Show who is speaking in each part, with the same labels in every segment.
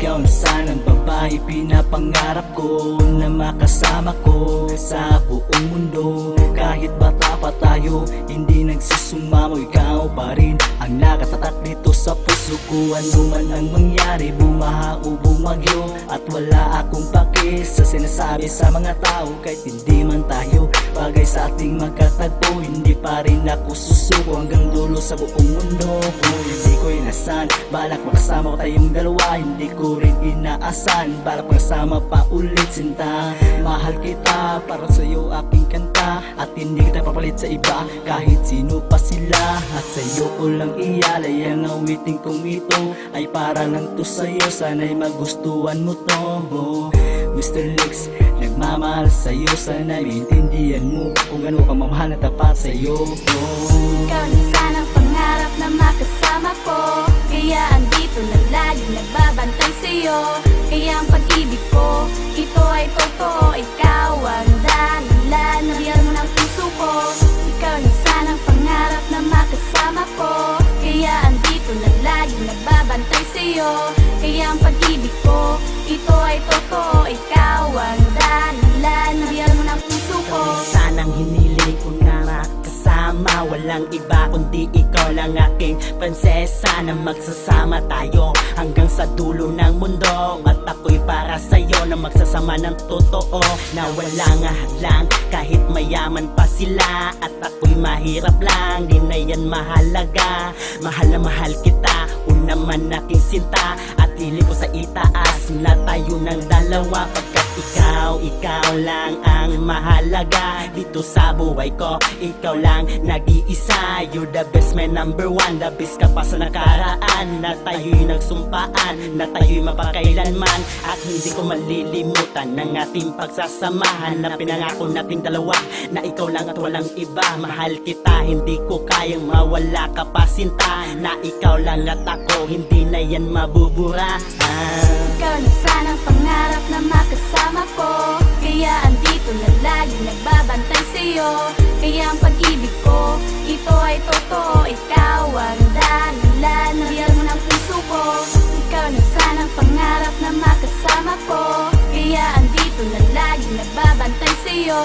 Speaker 1: Ikaw na sanang babae pinapangarap ko na makasama ko sa buong mundo. Kahit bata pa tayo, hindi nagsusumamo, ikaw pa rin ang nakatatak dito sa puso ko. Ano man ang mangyari, bumaha o bumagyo, at wala akong pake sa sinasabi sa mga tao. Kahit hindi man tayo bagay sa ating magkatagpo, hindi pa rin ako susuko hanggang dulo sa buong mundo. Hindi ko inasan, balak makasama ko tayong dalawa. Hindi ko rin inaasan, balak makasama pa ulit sinta. Mahal kita, para sa'yo aking kanta, at hindi kita papalit sa iba kahit sino pa sila. At sa'yo ko lang ialay ang awiting kong ito, ay para lang to sa'yo, sana'y magustuhan mo to. Mr. Lex, nagmamahal sa'yo, sana'y maintindihan mo kung ano ka mamahal na tapat sa'yo.
Speaker 2: Ikaw na sanang pangarap na makasama ko, kaya andito na lagi nagbabantay sa'yo. Kaya ang pag-ibig ko, ito ay totoo, ikaw ang dahilan na biyal mo ng puso ko. Ikaw na sanang pangarap na makasama ko, kaya andito na lagi nagbabantay sa'yo. Kaya ang pag-ibig ko, ito ay totoo, ikaw ang dahilan na biyal mo ng puso ko.
Speaker 3: Sanang hiniling ko na makasama, walang iba kundi ikaw lang aking prinsesa, na magsasama tayo hanggang sa dulo ng mundo. At ako'y para sa'yo na magsasama ng totoo, na walang hadlang kahit mayaman pa sila. At ako'y mahirap lang, di na yan mahalaga. Mahal na mahal kita, una man aking sinta, at hiling ko sa itaas na tayo ng dalawa. Pagkat ikaw lang ang mahalaga dito sa buhay ko. Ikaw lang nag-iisa, you're the best man, number one. The best ka pa sa nakaraan, na tayo'y nagsumpaan, na tayo'y mapakailanman. At hindi ko malilimutan ng ating pagsasamahan, na pinangako nating dalawa, na ikaw lang at walang iba. Mahal kita, hindi ko kayang mawala ka pa sinta, na ikaw lang at ako, hindi na yan mabubura.
Speaker 2: Ikaw na sanang pangarap na makasama ko, kaya andito na lagi nagbabantay sa'yo. Kaya ang pag-ibig ko, ito ay totoo, ikaw ang dahilan na biyal mo ng puso ko. Ikaw na sanang pangarap na makasama ko, kaya andito na lagi nagbabantay sa'yo.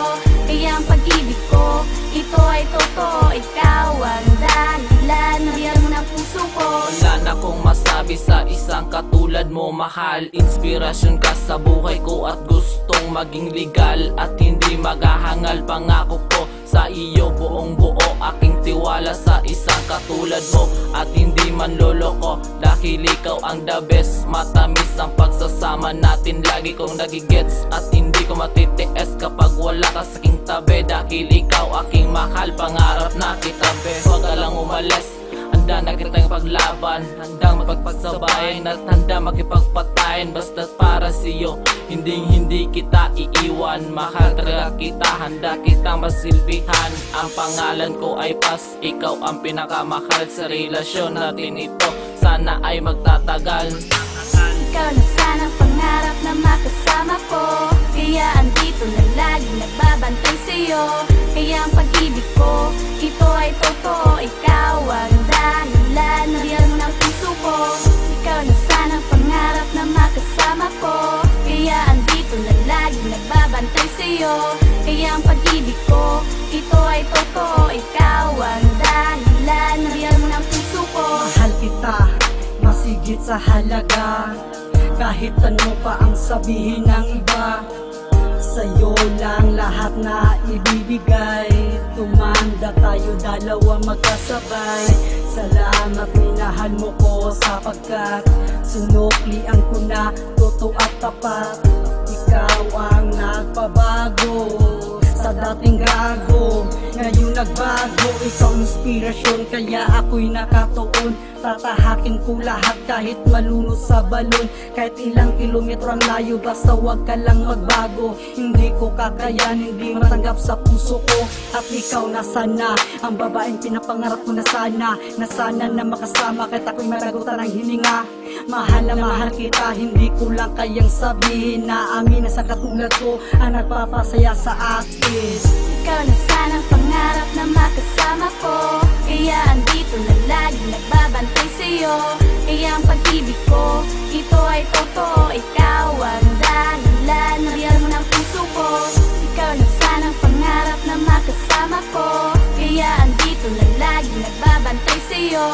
Speaker 2: Kaya ang pag-ibig ko, ito ay totoo, ikaw ang dahilan na biyal mo ng puso ko.
Speaker 4: Wala na akong masabi sa isang katulad mo, mahal. Inspirasyon ka sa buhay ko at gustong maging legal, at hindi maghahangal. Pangako ko sa iyo buong buo aking tiwala sa isang katulad mo, at hindi man loloko dahil ikaw ang the best. Matamis ang pagsasama natin, lagi kong nagigets, at hindi ko matitiis kapag wala ka sa aking tabi. Dahil ikaw aking mahal, pangarap na kitabi. Huwag ka lang umalis, handa na kitang paglaban, handang mapagpagsabayan at handa makipagpatayin. Basta't para sa'yo, hindi kita iiwan. Mahal talaga kita, handa kitang masilbihan. Ang pangalan ko ay Paz, ikaw ang pinakamahal. Sa relasyon natin ito, sana ay magtatagal.
Speaker 2: Ikaw na sanang pangarap na makasama ko, kaya andito na lagi nagbabantay sa'yo. Kaya ang pag-ibig ko, ito ay totoo, ikaw ang dahilan na biyal mo ng puso ko. Ikaw na sanang pangarap na makasama ko, kaya andito na lagi nagbabantay sa'yo. Kaya ang pag-ibig ko, ito ay totoo, ikaw ang dahilan na biyal mo ng puso ko.
Speaker 5: Mahal kita, masigit sa halaga, kahit ano pa ang sabihin ng iba. Sa'yo lang lahat na ibibigay, tumanda tayo dalawa magkasabay. Salamat minahal mo ko, sapagkat sinuklian ko na totoo at tapat. Ikaw ang nagpabago sa dating gago, ngayon nagbago. Ikaw inspirasyon, kaya ako'y nakatuon. Tatahakin ko lahat kahit malunod sa balon. Kahit ilang kilometro ang layo, basta wag ka lang magbago. Hindi ko kakayan, hindi matanggap sa puso ko. At ikaw na sana, ang babaeng pinapangarap ko na sana. Na sana na makasama kahit ako'y maragutan ng hininga. Mahal na mahal kita, hindi ko lang kayang sabihin na amin na sa katulad ko ang nagpapasaya sa atin.
Speaker 2: Ikaw na sanang pangarap na makasama ko, kaya andito na lagi nagbabantay sa'yo. Kaya ang pag-ibig ko, ito ay totoo, ikaw ang dahilan na biyal mo ng puso ko. Ikaw na sanang pangarap na makasama ko, kaya andito na lagi nagbabantay sa'yo.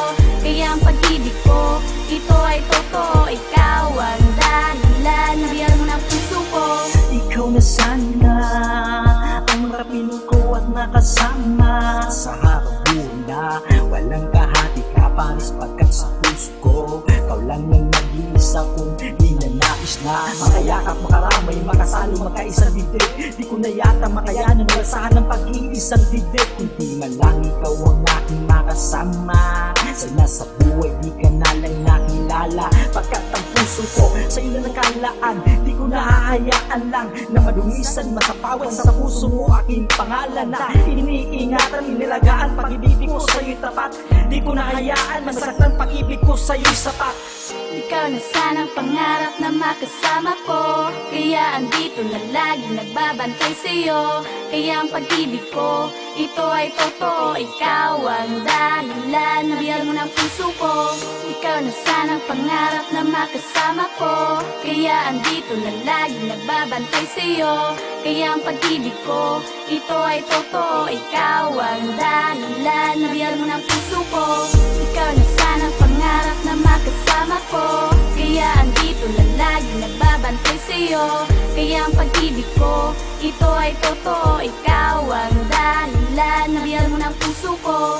Speaker 2: Kaya ang pag-ibig ko, ito ay totoo, ikaw ang dahilan na biyal mo ng puso ko.
Speaker 3: Ikaw na sana ang rapin ko at nakasama sa harap buhay na walang kahati ka paris pagkat sa puso ko ikaw lang ang nag-iisa kong ninanais na makayakap, makaramay, makasalo, magkaisang dibdib. Di ko na yata makayanan malasahan ng pag-iisang dibdib kundi man lang ikaw ang aking makasama. Sana sa buhay di ka na lang nakilala pagkat ang puso ko sa iyo na nakalaan. Di ko nahahayaan lang na madumisan, masapawan sa puso mo aking pangalan na iniingatan, inilagaan. Pag-ibig ko sa'yo'y tapat, di ko nahayaan masaktan, pag-ibig ko sa'yo'y sapat.
Speaker 2: Ikaw na sanang pangarap na makasama ko, kaya andito na lagi nagbabantay sa'yo. Kaya ang pag-ibig ko, ito ay totoo, ikaw ang dahilan na biyal mo ng puso ko. Ikaw na sanang pangarap na makasama ko, kaya andito na lagi nagbabantay sa'yo. Kaya ang pag-ibig ko, ito ay totoo, ikaw ang dahilan na biyal mo ng puso ko. Ikaw na sanang pangarap na makasama ko, kaya andito na lagi nagbabantay sa'yo. Kaya ang pag-ibig ko, ito ay totoo, ikaw ang dahilan na biyal mo ng puso ko.